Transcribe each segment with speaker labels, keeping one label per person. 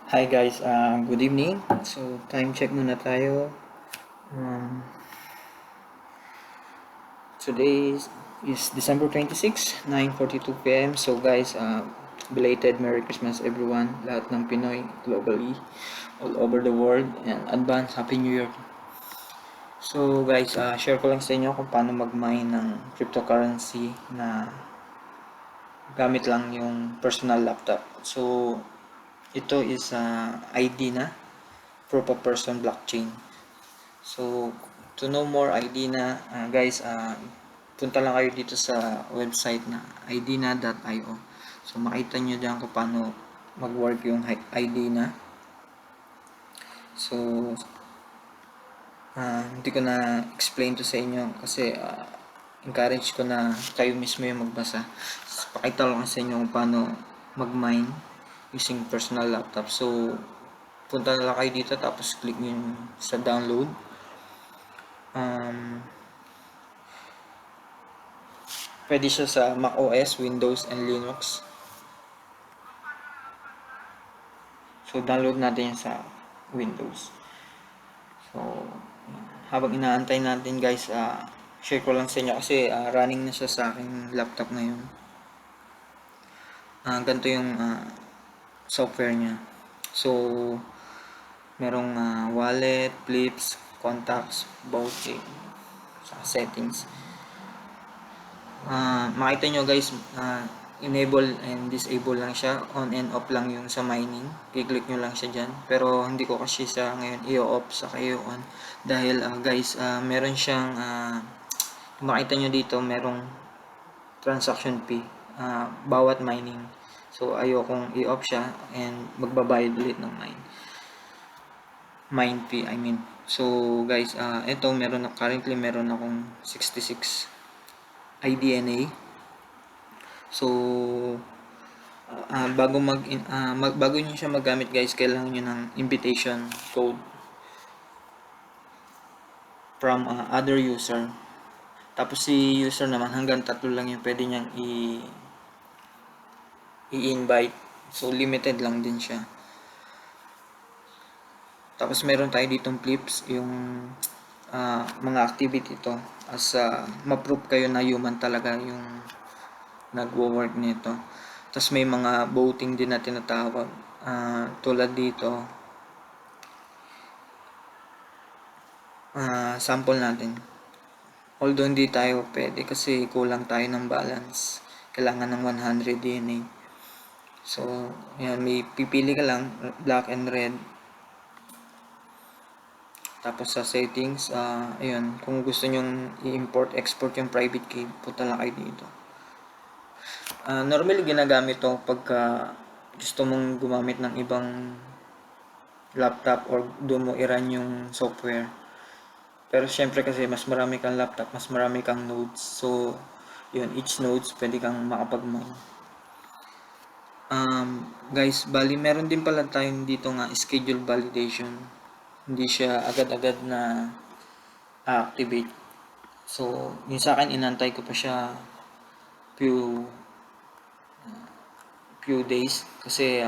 Speaker 1: Hi guys, good evening. So time check muna tayo. Um, Today is December 26, 9:42 p.m. So guys, belated Merry Christmas everyone, lahat ng Pinoy globally, all over the world, and advance Happy New Year. So guys, share ko lang sa inyo kung paano mag-mine ng cryptocurrency na gamit lang yung personal laptop. So ito is ID na, Proof of Person Blockchain. So, to know more ID na, guys, punta lang kayo dito sa website na idna.io. So, makita nyo dyan kung paano mag-work yung ID na. So, hindi ko na explain to sa inyo kasi encourage ko na kayo mismo yung magbasa. So, pakita lang sa inyo kung paano mag-mine using personal laptop. So, punta na lang kayo dito tapos click nyo sa download. Um, Pwede siya sa macOS, Windows, and Linux. So, download natin yan sa Windows. So, habang inaantay natin guys, share ko lang sa inyo kasi running na siya sa aking laptop ngayon. Ganito yung software niya. So, merong wallet, flips, contacts, voting, sa settings. Makita nyo guys, enable and disable lang siya, on and off lang yung sa mining, i-click nyo lang siya dyan, pero hindi ko kasi sa ngayon i-off sa kayo on dahil guys, meron siyang makita nyo dito, merong transaction fee bawat mining, so ayokong i-off siya and magbabayad ulit ng mine fee, I mean. So guys, ito currently meron akong 66 IDNA. So, bago niyo siya magamit guys, kailangan niyo ng invitation code from other user. Tapos si user naman, hanggang 3 lang yung pwede niyang i-invite. So, limited lang din siya. Tapos meron tayo ditong flips, yung mga activity to as ma-prove kayo na human talaga yung nagwo-work nito. Tapos may mga voting din na tinatawag, tulad dito, sample natin. Although hindi tayo pwede kasi kulang tayo ng balance, kailangan ng 100 DNA. So yan, may pipili ka lang, black and red. Tapos sa settings, ayun, kung gusto nyong i-import, export yung private key, punta lang kayo dito. Normally ginagamit to pagka gusto mong gumamit ng ibang laptop or doon mo i-run yung software. Pero syempre kasi mas marami kang laptop, mas marami kang nodes. So, yun, each nodes pwede kang makapag-mine. Guys, bali meron din pala tayong dito nga schedule validation. Hindi siya agad-agad na activate. So, yun sa akin, inantay ko pa siya few few days kasi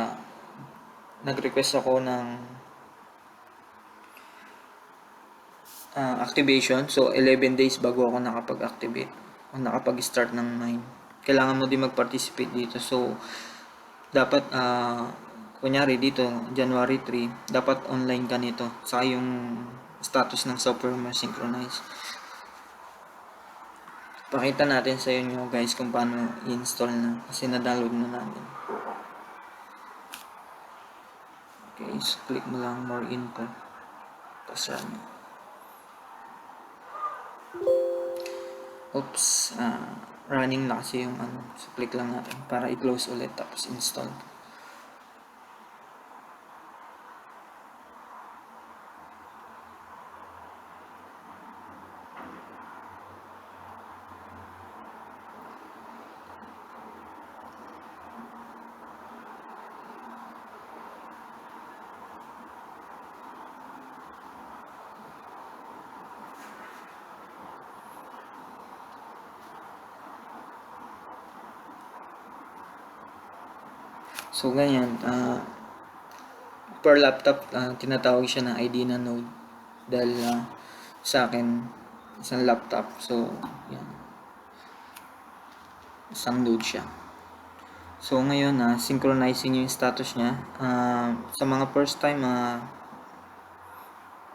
Speaker 1: nag-request ako ng activation. So, 11 days bago ako nakapag-activate o nakapag-start ng mine. Kailangan mo din mag-participate dito. So, dapat, kunyari dito, January 3, dapat online ka nito. Saka yung status ng software mo synchronize. Pakita natin sa inyo guys kung paano i-install na kasi na-download na natin. Okay, so click mo lang more info. Tapos run. Oops, running na kasi yung ano. So click lang natin para i-close ulit tapos install. So ganyan, per laptop, tinatawag siya na ID na node. Dahil sa akin, isang laptop. So, yan. Isang node siya. So, ngayon, synchronizing yung status niya. Sa mga first time,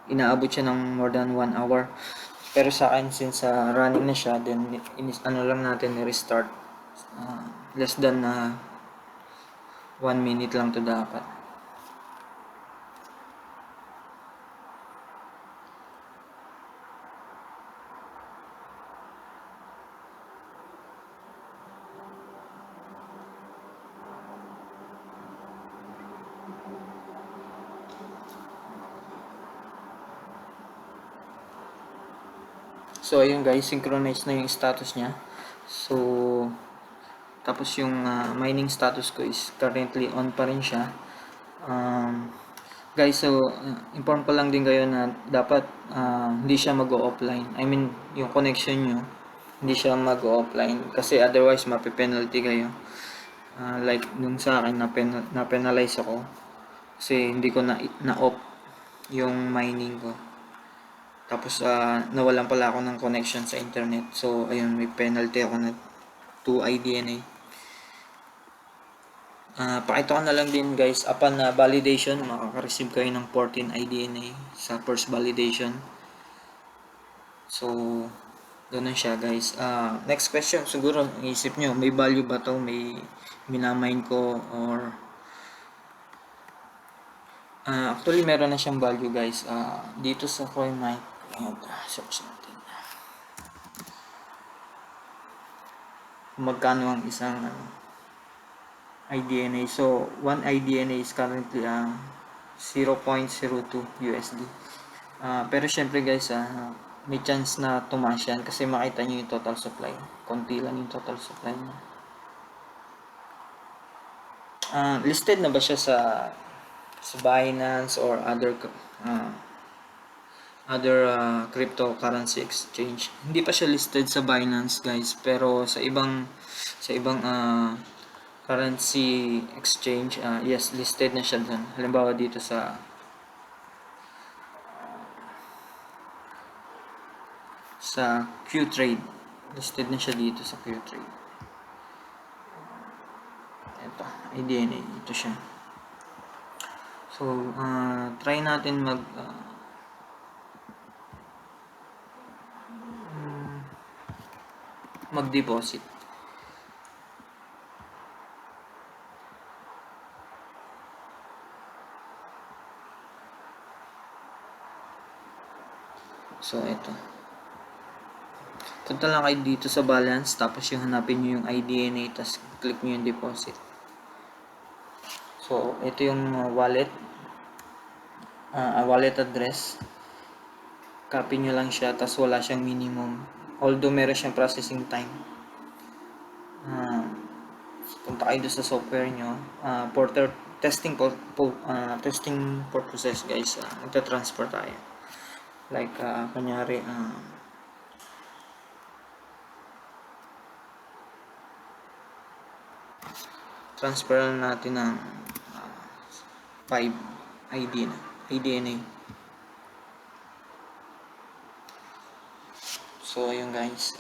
Speaker 1: inaabot siya ng more than 1 hour. Pero sa akin, since running na siya, then ano lang natin, restart. Less than 1 minute lang to dapat. So, ayun guys, synchronize na yung status niya. So, tapos yung mining status ko is currently on pa rin siya. Guys, so, inform ko lang din kayo na dapat hindi siya mag-offline. I mean, yung connection nyo, hindi siya mag-offline. Kasi otherwise, mape-penalty kayo. Like, nung sa akin, na-penalize ako. Kasi hindi ko na-off yung mining ko. Tapos nawalan pala ako ng connection sa internet. So ayun, may penalty ako na 2 IDNA. Pakita ko na lang din guys, upon validation, makaka-receive kayo ng 14 IDNA sa first validation. So ganun siya guys. Next question, siguro isip nyo, may value ba to? May minamine ko or actually meron na siyang value guys. Dito sa CoinMine, search natin magkano ang isang IDNA. So 1 IDNA is currently 0.02 USD. Pero syempre guys, may chance na tumaas yan kasi makita nyo yung total supply. Konti lang yung total supply niya. Listed na ba siya sa Binance or other cryptocurrency exchange? Hindi pa siya listed sa Binance guys, pero sa ibang currency exchange, yes, listed na siya dun. Halimbawa dito sa Qtrade, listed na siya dito sa Qtrade. Ito, IDNA, ito siya. So try natin mag-deposit. So ito, punta lang kayo dito sa balance, tapos yung hanapin nyo yung IDNA, tapos click nyo yung deposit. So ito yung wallet address. Copy nyo lang siya, tapos wala siyang minimum, although meron siyang processing time. Punta kayo sa software nyo, for testing purposes guys, nagta-transfer tayo. Like kunyari transfer natin ng 5 IDNA. So ayun guys,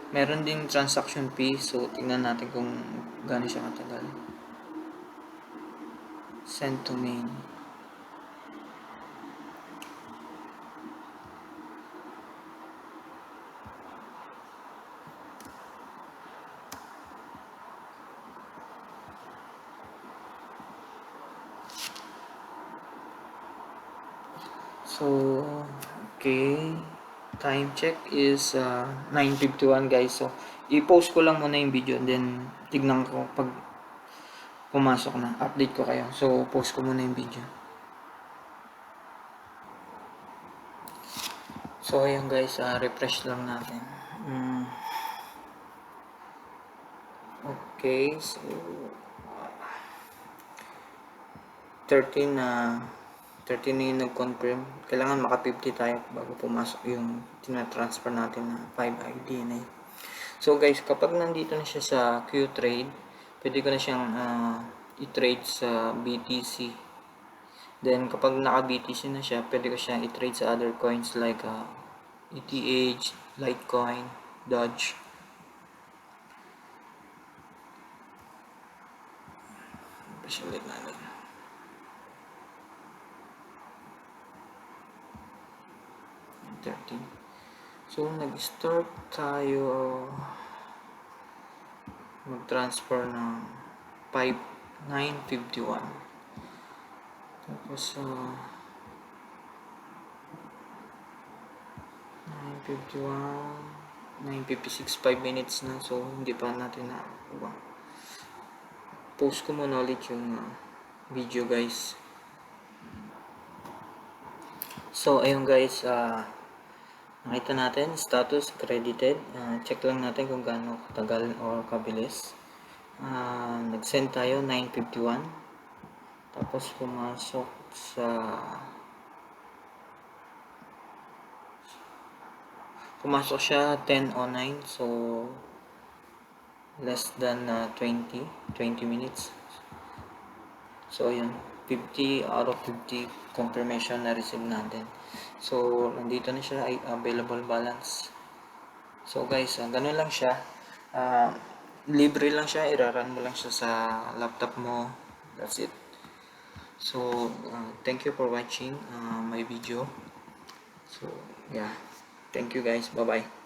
Speaker 1: meron ding transaction fee. So tingnan natin kung gaano siya katagal. Send to main. So okay, time check is 9:51 guys. So i-post ko lang muna yung video, then tignan ko pag pumasok na, update ko kayo. So post ko muna yung video. So ayun guys, refresh lang natin. Okay, so 13 13 na yung nag-confirm. Kailangan maka 50 tayo bago pumasok yung tina-transfer natin na 5 ID na yun. So guys, kapag nandito na siya sa Qtrade, pwede ko na siyang i-trade sa BTC. Then kapag naka-BTC na siya, pwede ko siyang i-trade sa other coins like ETH, Litecoin, Doge. Ulit natin. So, nag-start tayo mag-transfer ng 951. Tapos, 951, 956, 5 minutes na. So, hindi pa natin na post ko muna ulit yung video guys. So, ayun guys, nakita natin, status credited. Check lang natin kung gaano katagal or kabilis. Nag-send tayo 951. Tapos pumasok siya 10:09. So, less than 20 minutes. So, yun. 50 out of 50 confirmation na receive natin. So, nandito na siya, available balance. So, guys, ganun lang siya. Libre lang siya, iraran mo lang siya sa laptop mo. That's it. So, thank you for watching my video. So, yeah. Thank you guys. Bye-bye.